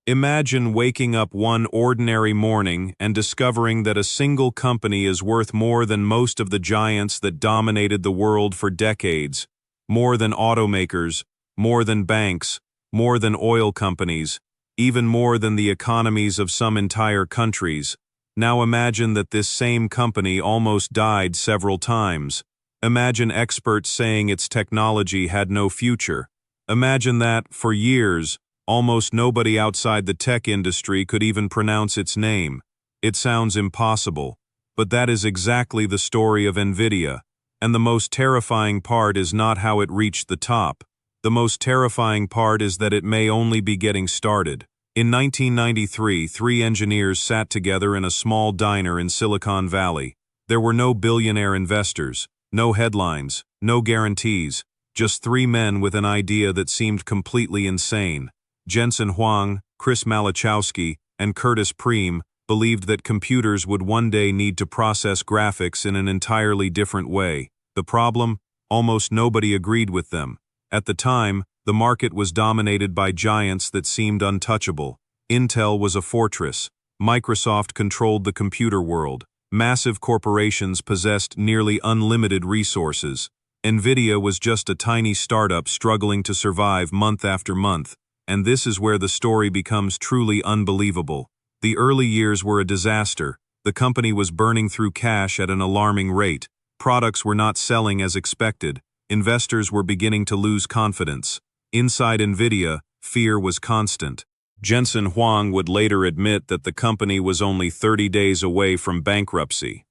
Imagine waking up one ordinary morning and discovering that a single company is worth more than most of the giants that dominated the world for decades, more than automakers, more than banks, more than oil companies, even more than the economies of some entire countries. Now imagine that this same company almost died several times. Imagine experts saying its technology had no future. Imagine that, for years, almost nobody outside the tech industry could even pronounce its name. It sounds impossible, but that is exactly the story of Nvidia. And the most terrifying part is not how it reached the top. The most terrifying part is that it may only be getting started. In 1993, three engineers sat together in a small diner in Silicon Valley. There were no billionaire investors, no headlines, no guarantees, just three men with an idea that seemed completely insane. Jensen Huang, Chris Malachowski, and Curtis Preem believed that computers would one day need to process graphics in an entirely different way. The problem? Almost nobody agreed with them. At the time, the market was dominated by giants that seemed untouchable. Intel was a fortress. Microsoft controlled the computer world. Massive corporations possessed nearly unlimited resources. Nvidia was just a tiny startup struggling to survive month after month. And this is where the story becomes truly unbelievable. The early years were a disaster. The company was burning through cash at an alarming rate. Products were not selling as expected. Investors were beginning to lose confidence. Inside Nvidia, fear was constant. Jensen Huang would later admit that the company was only 30 days away from bankruptcy.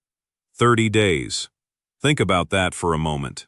30 days. Think about that for a moment.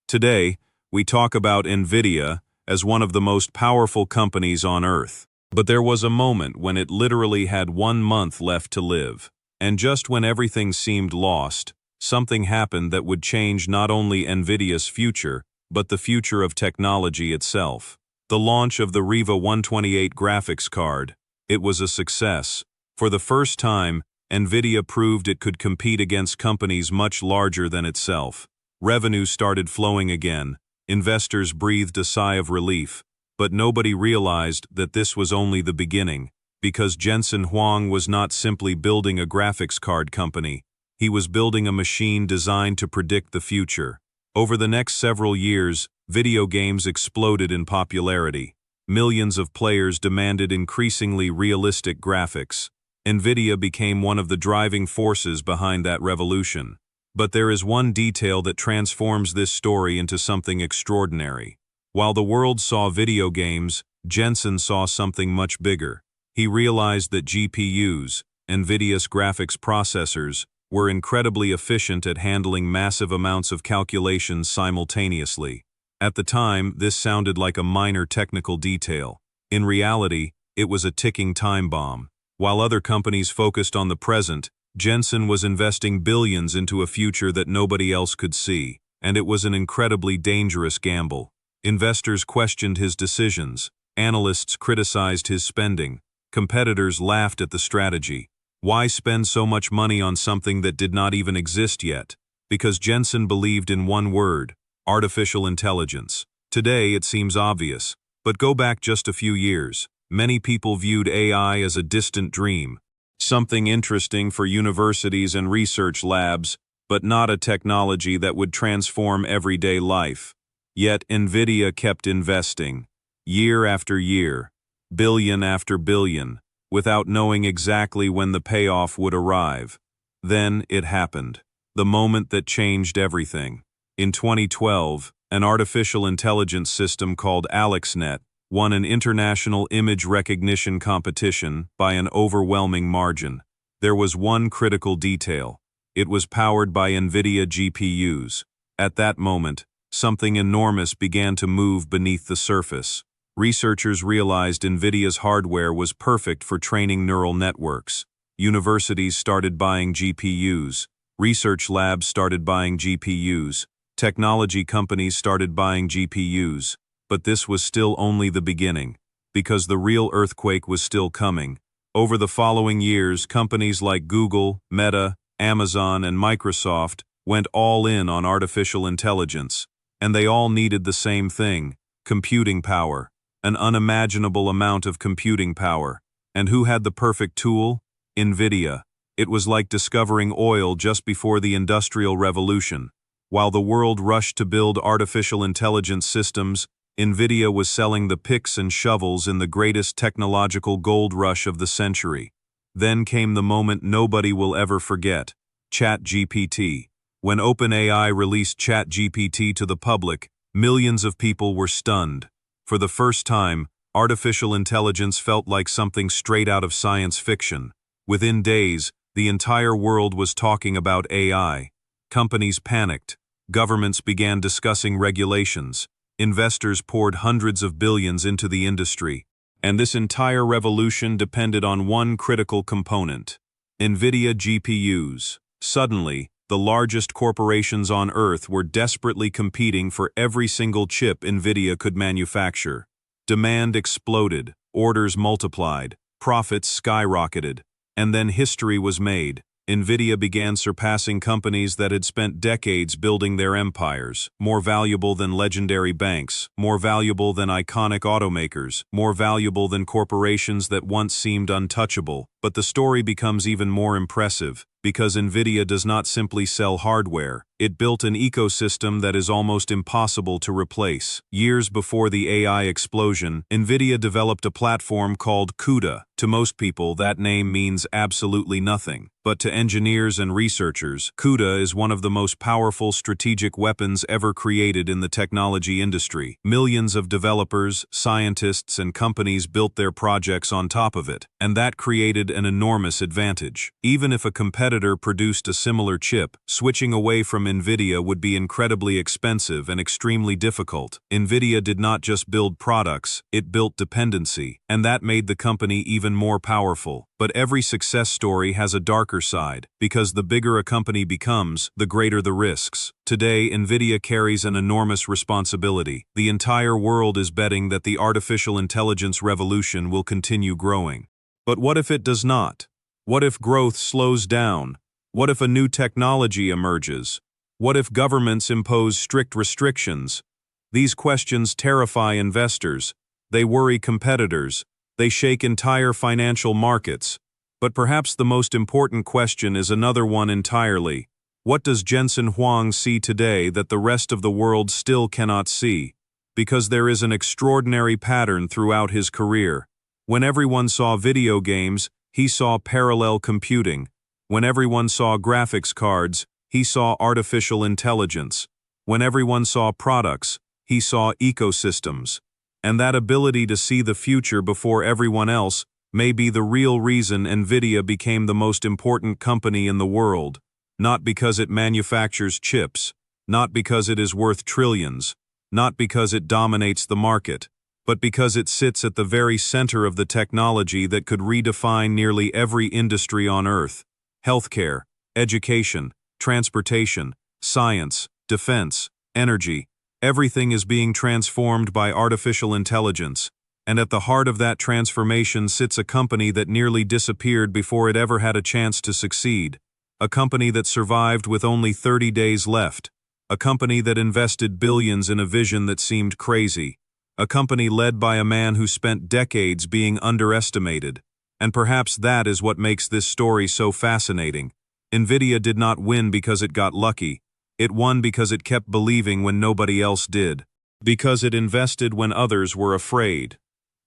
Today, we talk about Nvidia as one of the most powerful companies on Earth. But there was a moment when it literally had 1 month left to live. And just when everything seemed lost, something happened that would change not only Nvidia's future, but the future of technology itself. The launch of the Riva 128 graphics card. It was a success. For the first time, Nvidia proved it could compete against companies much larger than itself. Revenue started flowing again. Investors breathed a sigh of relief, but nobody realized that this was only the beginning, because Jensen Huang was not simply building a graphics card company. He was building a machine designed to predict the future. Over the next several years, video games exploded in popularity. Millions of players demanded increasingly realistic graphics. Nvidia became one of the driving forces behind that revolution. But there is one detail that transforms this story into something extraordinary. While the world saw video games, Jensen saw something much bigger. He realized that GPUs, Nvidia's graphics processors, were incredibly efficient at handling massive amounts of calculations simultaneously. At the time, this sounded like a minor technical detail. In reality, it was a ticking time bomb. While other companies focused on the present, Jensen was investing billions into a future that nobody else could see, and it was an incredibly dangerous gamble. Investors questioned his decisions, analysts criticized his spending, competitors laughed at the strategy. Why spend so much money on something that did not even exist yet? Because Jensen believed in one word: artificial intelligence. Today it seems obvious, but go back just a few years. Many people viewed AI as a distant dream, something interesting for universities and research labs, but not a technology that would transform everyday life. Yet Nvidia kept investing, year after year, billion after billion, without knowing exactly when the payoff would arrive. Then it happened, the moment that changed everything. In 2012, an artificial intelligence system called AlexNet won an international image recognition competition by an overwhelming margin. There was one critical detail. It was powered by Nvidia GPUs. At that moment, something enormous began to move beneath the surface. Researchers realized Nvidia's hardware was perfect for training neural networks. Universities started buying GPUs. Research labs started buying GPUs. Technology companies started buying GPUs. But this was still only the beginning, because the real earthquake was still coming. Over the following years, companies like Google, Meta, Amazon, and Microsoft went all in on artificial intelligence, and they all needed the same thing: computing power. an unimaginable amount of computing power. And who had the perfect tool? Nvidia. It was like discovering oil just before the Industrial Revolution. While the world rushed to build artificial intelligence systems, Nvidia was selling the picks and shovels in the greatest technological gold rush of the century. Then came the moment nobody will ever forget: ChatGPT. When OpenAI released ChatGPT to the public, millions of people were stunned. For the first time, artificial intelligence felt like something straight out of science fiction. Within days, the entire world was talking about AI. Companies panicked. Governments began discussing regulations. Investors poured hundreds of billions into the industry. And this entire revolution depended on one critical component: Nvidia GPUs. Suddenly, the largest corporations on Earth were desperately competing for every single chip Nvidia could manufacture. Demand exploded, orders multiplied, profits skyrocketed. And then history was made. Nvidia began surpassing companies that had spent decades building their empires, more valuable than legendary banks, more valuable than iconic automakers, more valuable than corporations that once seemed untouchable. But the story becomes even more impressive, because Nvidia does not simply sell hardware. It built an ecosystem that is almost impossible to replace. Years before the AI explosion, Nvidia developed a platform called CUDA. To most people, that name means absolutely nothing. But to engineers and researchers, CUDA is one of the most powerful strategic weapons ever created in the technology industry. Millions of developers, scientists, and companies built their projects on top of it, and that created an enormous advantage. Even if a competitor produced a similar chip, switching away from Nvidia would be incredibly expensive and extremely difficult. Nvidia did not just build products, it built dependency, and that made the company even more powerful. But every success story has a darker side, because the bigger a company becomes, the greater the risks. Today, Nvidia carries an enormous responsibility. The entire world is betting that the artificial intelligence revolution will continue growing. But what if it does not? What if growth slows down? What if a new technology emerges? What if governments impose strict restrictions? These questions terrify investors. They worry competitors. They shake entire financial markets. But perhaps the most important question is another one entirely. What does Jensen Huang see today that the rest of the world still cannot see? Because there is an extraordinary pattern throughout his career. When everyone saw video games, he saw parallel computing. When everyone saw graphics cards, he saw artificial intelligence. When everyone saw products, he saw ecosystems. And that ability to see the future before everyone else may be the real reason Nvidia became the most important company in the world. Not because it manufactures chips, not because it is worth trillions, not because it dominates the market, but because it sits at the very center of the technology that could redefine nearly every industry on Earth: healthcare, education, transportation, science, defense, energy. Everything is being transformed by artificial intelligence, and at the heart of that transformation sits a company that nearly disappeared before it ever had a chance to succeed. A company that survived with only 30 days left. A company that invested billions in a vision that seemed crazy. A company led by a man who spent decades being underestimated. And perhaps that is what makes this story so fascinating. Nvidia did not win because it got lucky. It won because it kept believing when nobody else did. Because it invested when others were afraid.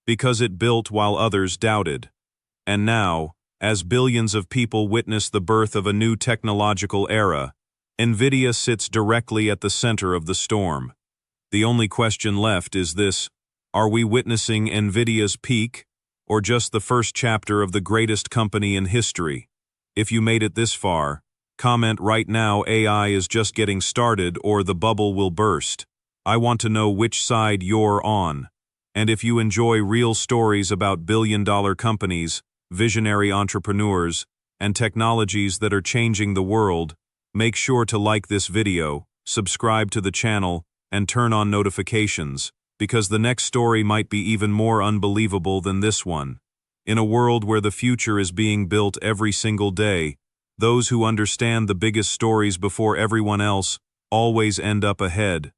Because it built while others doubted. And now, as billions of people witness the birth of a new technological era, Nvidia sits directly at the center of the storm. The only question left is this: are we witnessing Nvidia's peak, or just the first chapter of the greatest company in history? If you made it this far, comment right now AI is just getting started or the bubble will burst. I want to know which side you're on. And if you enjoy real stories about billion-dollar companies, visionary entrepreneurs, and technologies that are changing the world, make sure to like this video, subscribe to the channel, and turn on notifications, because the next story might be even more unbelievable than this one. In a world where the future is being built every single day, those who understand the biggest stories before everyone else always end up ahead.